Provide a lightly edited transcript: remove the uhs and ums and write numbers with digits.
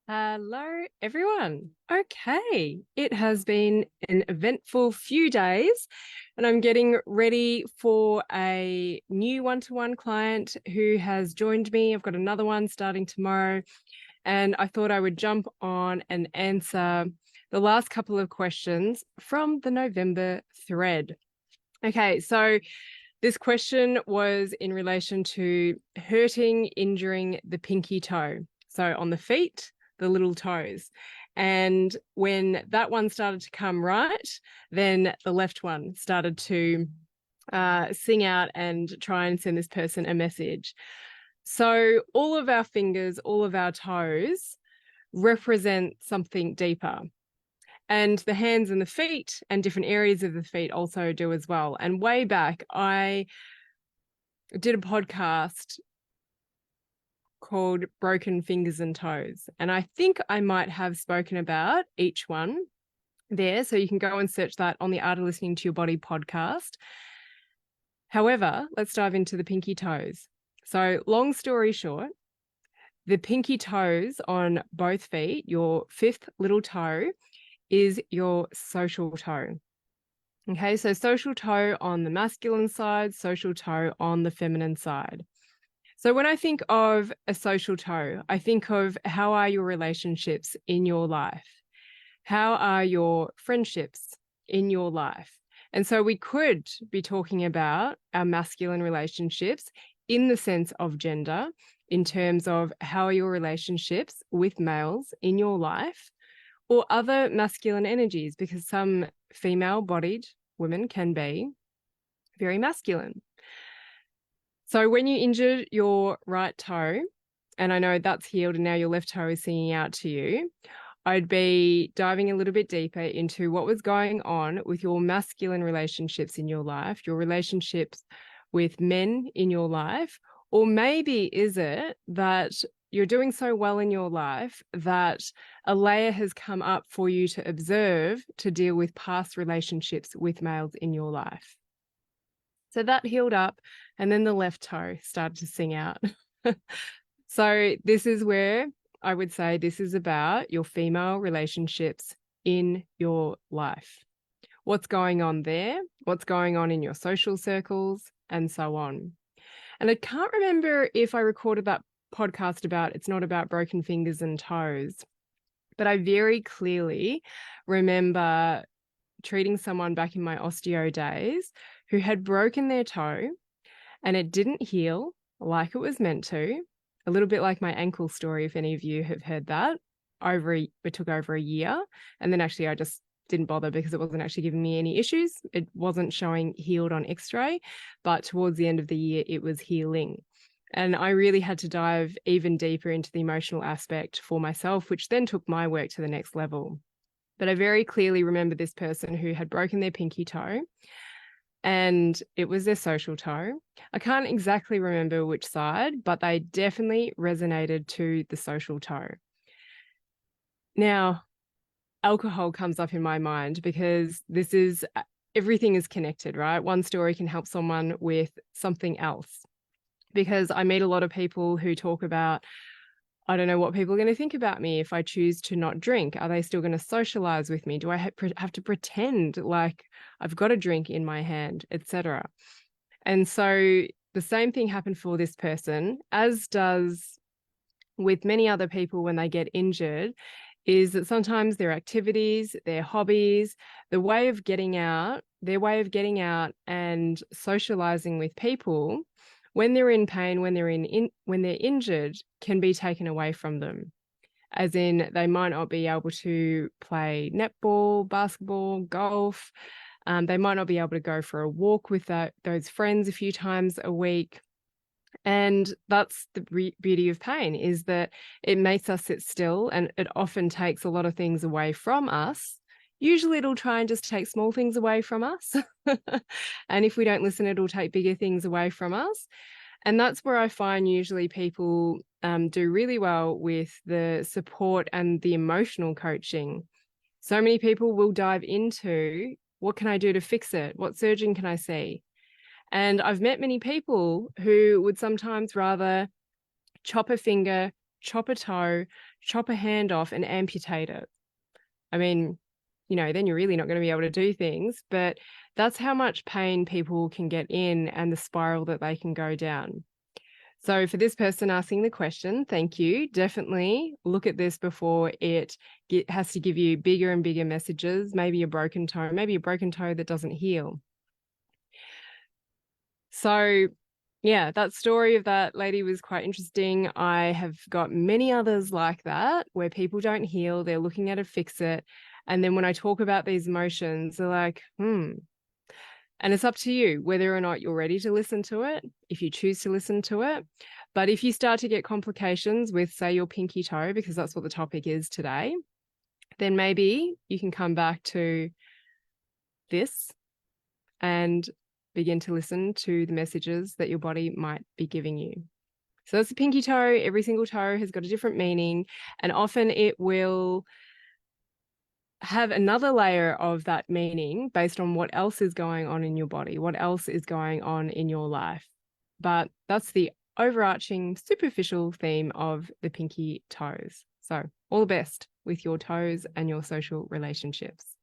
Hello, everyone. Okay, it has been an eventful few days, and I'm getting ready for a new one-to-one client who has joined me. I've got another one starting tomorrow, and I thought I would jump on and answer the last couple of questions from the November thread. Okay, so this question was in relation to hurting, injuring the pinky toe. So on the feet, the little toes. And when that one started to come right, then the left one started to sing out and try and send this person a message. So all of our fingers, all of our toes represent something deeper. And the hands and the feet and different areas of the feet also do as well. And way back, I did a podcast called Broken Fingers and Toes. And I think I might have spoken about each one there. So you can go and search that on the Art of Listening to Your Body podcast. However, let's dive into the pinky toes. So long story short, the pinky toes on both feet, your fifth little toe, is your social toe. Okay, so social toe on the masculine side, social toe on the feminine side. So when I think of a social toe, I think of how are your relationships in your life? How are your friendships in your life? And so we could be talking about our masculine relationships in the sense of gender, in terms of how are your relationships with males in your life, or other masculine energies, because some female-bodied women can be very masculine. So when you injured your right toe, and I know that's healed and now your left toe is singing out to you, I'd be diving a little bit deeper into what was going on with your masculine relationships in your life, your relationships with men in your life, or maybe is it that you're doing so well in your life that a layer has come up for you to observe to deal with past relationships with males in your life. So that healed up, and then the left toe started to sing out. So this is where I would say this is about your female relationships in your life. What's going on there? What's going on in your social circles, and so on. And I can't remember if I recorded that podcast about it's not about broken fingers and toes, but I very clearly remember treating someone back in my osteo days who had broken their toe and it didn't heal like it was meant to. A little bit like my ankle story, if any of you have heard that. It took over a year. And then actually I just didn't bother because it wasn't actually giving me any issues. It wasn't showing healed on x-ray, but towards the end of the year, it was healing. And I really had to dive even deeper into the emotional aspect for myself, which then took my work to the next level. But I very clearly remember this person who had broken their pinky toe, and it was their social toe. I can't exactly remember which side, but they definitely resonated to the social toe. Now, alcohol comes up in my mind because everything is connected, right? One story can help someone with something else. Because I meet a lot of people who talk about, I don't know what people are going to think about me if I choose to not drink. Are they still going to socialize with me? Do I have to pretend like I've got a drink in my hand, etc.? And so the same thing happened for this person, as does with many other people when they get injured, is that sometimes their activities, their hobbies, their way of getting out and socializing with people, when they're in pain, when they're injured, can be taken away from them. As in, they might not be able to play netball, basketball, golf. They might not be able to go for a walk with those friends a few times a week. And that's the beauty of pain, is that it makes us sit still, and it often takes a lot of things away from us. Usually it'll try and just take small things away from us. And if we don't listen, it'll take bigger things away from us. And that's where I find usually people do really well with the support and the emotional coaching. So many people will dive into, what can I do to fix it? What surgeon can I see? And I've met many people who would sometimes rather chop a finger, chop a toe, chop a hand off and amputate it. I mean, you know, then you're really not going to be able to do things, but that's how much pain people can get in and the spiral that they can go down. So for this person asking the question, thank you. Definitely look at this before it has to give you bigger and bigger messages, maybe a broken toe that doesn't heal. So yeah, that story of that lady was quite interesting. I have got many others like that where people don't heal. They're looking at a fix it. And then when I talk about these emotions, they're like, And it's up to you whether or not you're ready to listen to it, if you choose to listen to it. But if you start to get complications with, say, your pinky toe, because that's what the topic is today, then maybe you can come back to this and begin to listen to the messages that your body might be giving you. So that's the pinky toe. Every single toe has got a different meaning, and often it will have another layer of that meaning based on what else is going on in your body, what else is going on in your life. But that's the overarching superficial theme of the pinky toes. So all the best with your toes and your social relationships.